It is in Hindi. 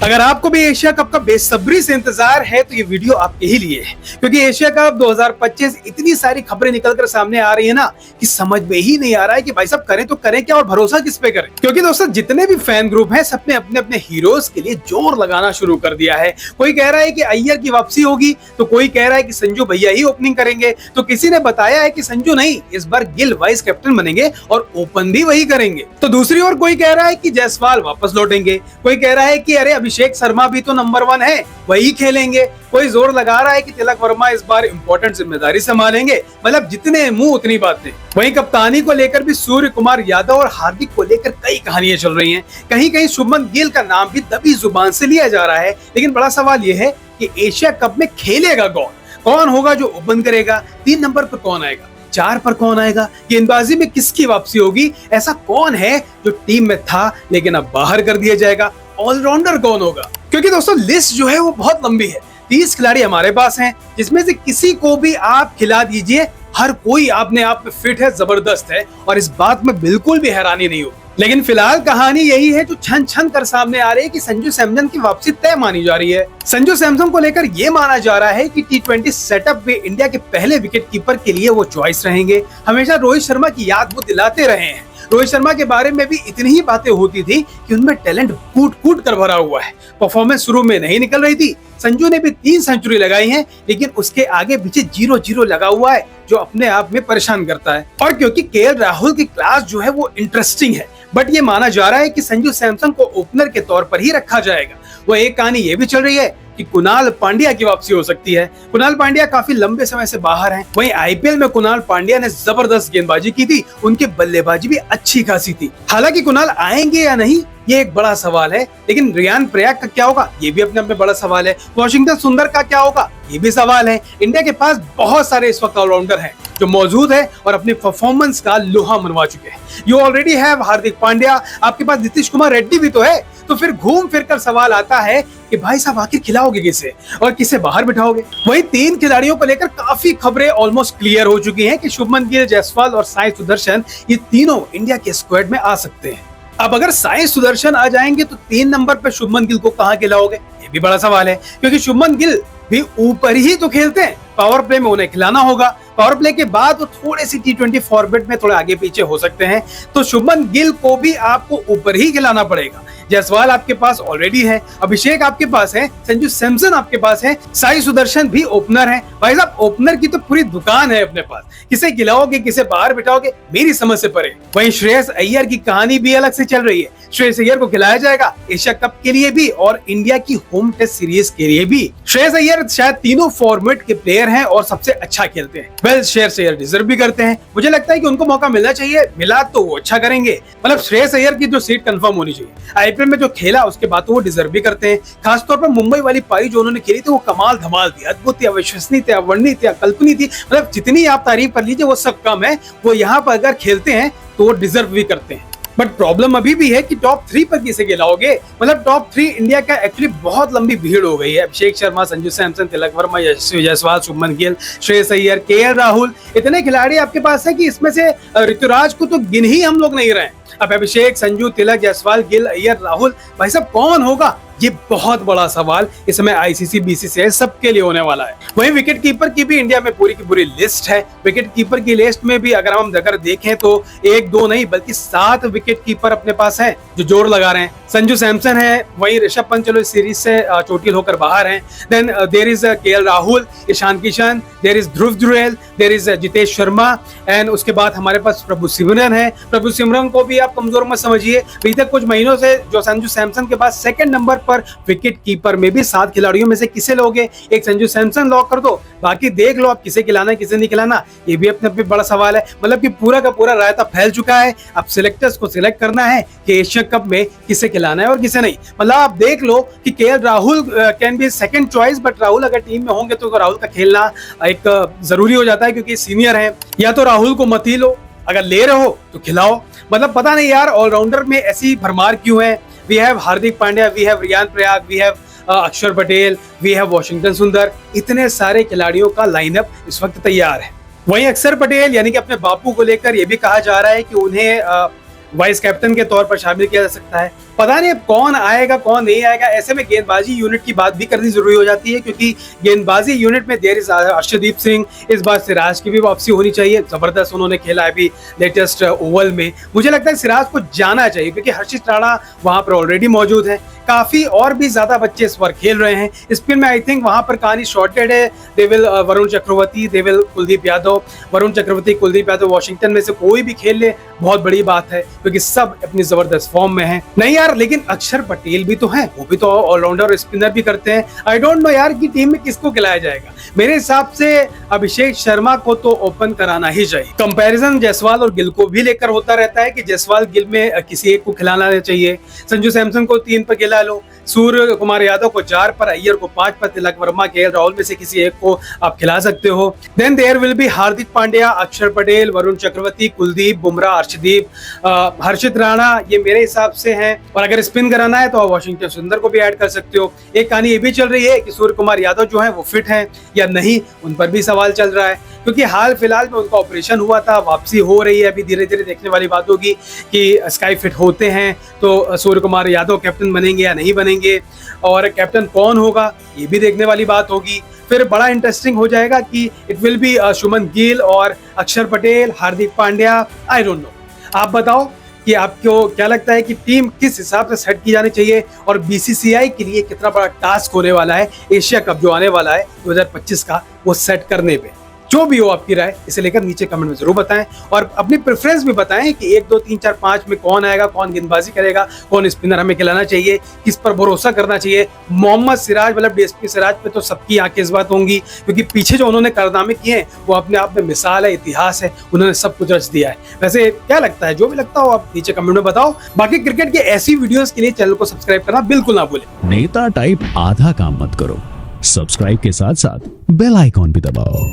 अगर आपको भी एशिया कप का बेसब्री से इंतजार है तो ये वीडियो आपके ही लिए है, क्योंकि एशिया कप 2025 इतनी सारी खबरें निकलकर सामने आ रही है ना कि समझ में ही नहीं आ रहा है कि भाई साहब करें तो करें क्या और भरोसा किस पे करें। क्योंकि दोस्तों जितने भी फैन ग्रुप हैं सबने अपने अपने हीरोज के लिए जोर लगाना शुरू कर दिया है। कोई कह रहा है कि अय्यर की वापसी होगी, तो कोई कह रहा है कि संजू भैया ही ओपनिंग करेंगे, तो किसी ने बताया है कि संजू नहीं, इस बार गिल वाइस कैप्टन बनेंगे और ओपन भी वही करेंगे। तो दूसरी ओर कोई कह रहा है कि जायसवाल वापस लौटेंगे, कोई कह रहा है कि अरे अभिषेक शर्मा भी तो नंबर 1 है, वही खेलेंगे। कोई जोर लगा रहा है कि तिलक वर्मा इस बार इंपॉर्टेंट जिम्मेदारी संभालेंगे। मतलब जितने मुंह उतनी बातें। वहीं कप्तानी को लेकर भी सूर्य कुमार यादव और हार्दिक को लेकर कई कहानियां चल रही हैं। कहीं कहीं शुभमन गिल का नाम भी दबी जुबान से लिया जा रहा है। लेकिन बड़ा सवाल यह है कि एशिया कप में खेलेगा कौन होगा जो ओपन करेगा, 3 नंबर पर कौन आएगा, 4 पर कौन आएगा, गेंदबाजी में किसकी वापसी होगी, ऐसा कौन है जो टीम में था लेकिन अब बाहर कर दिया जाएगा, ऑलराउंडर कौन होगा। क्योंकि दोस्तों लिस्ट जो है वो बहुत लंबी है। 30 खिलाड़ी हमारे पास हैं, जिसमें से किसी को भी आप खिला दीजिए, हर कोई अपने आप में फिट है, जबरदस्त है और इस बात में बिल्कुल भी हैरानी नहीं होगी। लेकिन फिलहाल कहानी यही है जो छन छन कर सामने आ रही है कि संजू सैमसन की वापसी तय मानी जा रही है। संजू सैमसन को लेकर यह माना जा रहा है कि T20 सेटअप में इंडिया के पहले विकेट कीपर के लिए वो चॉइस रहेंगे। हमेशा रोहित शर्मा की याद वो दिलाते रहे हैं। रोहित शर्मा के बारे में भी इतनी ही बातें होती थी कि उनमें टैलेंट कूट कूट कर भरा हुआ है। परफॉर्मेंस शुरू में नहीं निकल रही थी। संजू ने भी 3 सेंचुरी लगाई है, लेकिन उसके आगे पीछे 0-0 लगा हुआ है, जो अपने आप में परेशान करता है। और क्योंकि केएल राहुल की क्लास जो है वो इंटरेस्टिंग है, बट ये माना जा रहा है कि संजू सैमसन को ओपनर के तौर पर ही रखा जाएगा। वो एक कहानी ये भी चल रही है कि कुणाल पांड्या की वापसी हो सकती है। कुणाल पांड्या काफी लंबे समय से बाहर हैं। वहीं आईपीएल में कुणाल पांड्या ने जबरदस्त गेंदबाजी की थी, उनकी बल्लेबाजी भी अच्छी खासी थी। हालांकि कुणाल आएंगे या नहीं ये एक बड़ा सवाल है, लेकिन रियान पराग का क्या होगा ये भी अपने आप में बड़ा सवाल है। वॉशिंगटन सुंदर का क्या होगा ये भी सवाल है। इंडिया के पास बहुत सारे इस वक्त ऑलराउंडर हैं जो मौजूद है और अपनी परफॉर्मेंस का लोहा मनवा चुके हैं। You already have Hardik Pandya, आपके पास नीतीश कुमार रेड्डी भी तो है। तो फिर घूम फिर कर सवाल आता है कि भाई साहब आखिर खिलाओगे किसे और किसे बाहर बिठाओगे। वहीं 3 खिलाड़ियों को लेकर काफी खबरें ऑलमोस्ट क्लियर हो चुकी हैं कि शुभमन गिल, जायसवाल और साई सुदर्शन ये तीनों इंडिया के स्क्वाड में आ सकते हैं। अब अगर साई सुदर्शन आ जाएंगे तो 3 नंबर पर शुभमन गिल को कहां खिलाओगे ये भी बड़ा सवाल है, क्योंकि शुभमन गिल भी ऊपर ही तो खेलते हैं। पावर प्ले में उन्हें खिलाना होगा। पावर प्ले के बाद वो थोड़े सी T20 फॉर्मेट में थोड़े आगे पीछे हो सकते हैं, तो शुभमन गिल को भी आपको ऊपर ही खिलाना पड़ेगा। जायसवाल आपके पास ऑलरेडी है, अभिषेक आपके पास है, संजू सैमसन आपके पास है, साई सुदर्शन भी ओपनर है। भाई साहब ओपनर की तो पूरी दुकान है अपने पास, किसे खिलाओगे किसे बाहर बिठाओगे मेरी समझ से परे। वहीं श्रेयस अय्यर की कहानी भी अलग से चल रही है। श्रेयस अय्यर को खिलाया जाएगा एशिया कप के लिए भी और इंडिया की होम टेस्ट सीरीज के लिए भी। श्रेयस अय्यर शायद तीनों फॉर्मेट के प्लेयर हैं और सबसे अच्छा खेलते हैं। वेल श्रेयस अय्यर डिजर्व भी करते हैं। मुझे लगता है कि उनको मौका मिलना चाहिए, मिला तो वो अच्छा करेंगे। मतलब श्रेयस अय्यर की जो सीट कंफर्म होनी चाहिए। आईपीएल में जो खेला उसके बाद तो वो डिजर्व भी करते हैं। खासतौर पर मुंबई वाली पारी जो उन्होंने खेली थी वो कमाल धमाल थी, अद्भुत थी, अविश्वसनीय थी, अवर्णनीय थी, अकल्पनीय थी। मतलब जितनी आप तारीफ कर लीजिए वो सब कम है। वो यहाँ पर अगर खेलते हैं तो वो डिजर्व भी करते हैं। बट प्रॉब्लम अभी भी है कि टॉप 3 पर किसे खिलाओगे। मतलब टॉप 3 इंडिया का एक्चुअली बहुत लंबी भीड़ हो गई है। अभिषेक शर्मा, संजू सैमसन, तिलक वर्मा, यशस्वी जायसवाल, शुभमन गिल, श्रेयस अय्यर, केएल राहुल, इतने खिलाड़ी आपके पास है कि इसमें से ऋतुराज को तो गिन ही हम लोग नहीं रहे। अब अभिषेक, संजू, तिलक, जायसवाल, गिल, अय्यर, राहुल, भाई साहब कौन होगा ये बहुत बड़ा सवाल इस समय आईसीसी, बीसीसीआई सबके लिए होने वाला है। वहीं विकेट कीपर की भी इंडिया में पूरी की पूरी लिस्ट है। विकेट कीपर की लिस्ट में भी अगर हम देखें तो 1-2 नहीं बल्कि 7 विकेट कीपर अपने पास हैं जो जोर लगा रहे हैं। संजू सैमसन है, वहीं ऋषभ पंत चलो इस सीरीज से चोटिल होकर बाहर हैं। Then there is KL Rahul, Ishan Kishan, there is Dhruv Jurel, there is Jitesh Sharma and उसके बाद हमारे पास प्रभु सिमरन है। प्रभु सिमरन को भी आप कमजोर मत समझिए। अभी तक कुछ महीनों से जो संजू सैमसन के पास 2nd नंबर पर विकेट कीपर में भी 7 खिलाड़ियों में से किसे लोगे। एक संजू सैमसन लॉक कर दो, बाकी देख लो आप किसे खिलाना है किसे नहीं खिलाना। ये भी अपने पे बड़ा सवाल है। मतलब कि पूरा का पूरा रायता फैल चुका है। अब सिलेक्टर्स को सिलेक्ट करना है कि एशिया कप में किसे खिलाना है और किसे नहीं। मतलब आप देख लो कि KL Rahul can be 2nd choice, but Rahul अगर टीम में होंगे तो राहुल का खेलना एक जरूरी हो जाता है क्योंकि सीनियर है। या तो राहुल को मत ही लो, अगर ले रहे हो तो खिलाओ। मतलब पता नहीं यार ऑलराउंडर में ऐसी भरमार क्यों है। We have Hardik Pandya, we have Riyan Parag, we have Axar Patel, we have Washington सुंदर। इतने सारे खिलाड़ियों का लाइनअप इस वक्त तैयार है। वहीं अक्षर पटेल यानी कि अपने बापू को लेकर यह भी कहा जा रहा है कि उन्हें वाइस कैप्टन के तौर पर शामिल किया जा सकता है। पता नहीं अब कौन आएगा कौन नहीं आएगा। ऐसे में गेंदबाजी यूनिट की बात भी करनी जरूरी हो जाती है, क्योंकि गेंदबाजी यूनिट में देर इज अर्शदीप सिंह, इस बार सिराज की भी वापसी होनी चाहिए। जबरदस्त उन्होंने खेला है अभी लेटेस्ट ओवल में। मुझे लगता है सिराज को जाना चाहिए, क्योंकि हर्षित राणा वहां पर ऑलरेडी मौजूद है। काफी और भी ज्यादा बच्चे इस बार खेल रहे हैं। स्पिन में आई थिंक वहां पर कहानी शॉर्टेड है। देविल वरुण चक्रवर्ती, देविल कुलदीप यादव, वरुण चक्रवर्ती कुलदीप यादव वॉशिंगटन में से कोई भी खेल ले बहुत बड़ी बात है, क्योंकि सब अपनी जबरदस्त फॉर्म में हैं। नहीं यार, लेकिन अक्षर पटेल भी तो हैं, वो भी तो ऑलराउंडर और स्पिनर भी करते हैं। आई डोंट नो यार कि टीम में किसको खिलाया जाएगा। मेरे हिसाब से अभिषेक शर्मा को तो ओपन कराना ही चाहिए। कंपैरिजन जायसवाल और गिल को भी लेकर होता रहता है कि जायसवाल गिल में किसी एक को खिलाना चाहिए। संजू सैमसन को 3 पर खिला लो, सूर्य कुमार यादव को 4 पर, अय्यर को 5 पर, तिलक वर्मा, केएल राहुल में से किसी एक को आप खिला सकते हो। Then there will be Hardik Pandya, अक्षर पटेल, वरुण चक्रवर्ती, कुलदीप, बुमराह, अर्शदीप, हर्षित राणा, ये मेरे हिसाब से हैं। और अगर स्पिन कराना है तो आप वाशिंगटन सुंदर को भी ऐड कर सकते हो। एक कहानी ये भी चल रही है कि सूर्य कुमार यादव जो है वो फिट हैं या नहीं, उन पर भी सवाल चल रहा है, क्योंकि हाल फिलहाल में उनका ऑपरेशन हुआ था, वापसी हो रही है। अभी धीरे धीरे देखने वाली बात होगी कि स्काई फिट होते हैं तो सूर्य कुमार यादव कैप्टन बनेंगे या नहीं बनेंगे, और कैप्टन कौन होगा ये भी देखने वाली बात होगी। फिर बड़ा इंटरेस्टिंग हो जाएगा कि it will be Shubman Gill और अक्षर Patel, Hardik Pandya. I don't know, आप बताओ कि आपको क्या लगता है कि टीम किस हिसाब से सेट की जानी चाहिए, और बीसीसीआई के लिए कितना बड़ा टास्क होने वाला है एशिया कप जो आने वाला है 2025 का, वो सेट करने पे। जो भी हो आपकी राय इसे लेकर नीचे कमेंट में जरूर बताएं, और अपनी प्रेफरेंस भी बताएं कि 1, 2, 3, 4, 5 में कौन आएगा, कौन गेंदबाजी करेगा, कौन स्पिनर हमें खिलाना चाहिए, किस पर भरोसा करना चाहिए। मोहम्मद सिराज मतलब डीएसपी सिराज पे तो सबकी आंखें इस बात होंगी, क्योंकि पीछे जो उन्होंने कारनामे किए हैं वो अपने आप में मिसाल है, इतिहास है, उन्होंने सब कुछ रच दिया है। वैसे क्या लगता है, जो भी लगता हो आप नीचे कमेंट में बताओ। बाकी क्रिकेट की ऐसी वीडियोस के लिए चैनल को सब्सक्राइब करना बिल्कुल ना भूलें। नेता टाइप आधा काम मत करो, सब्सक्राइब के साथ साथ बेल आइकॉन भी दबाओ।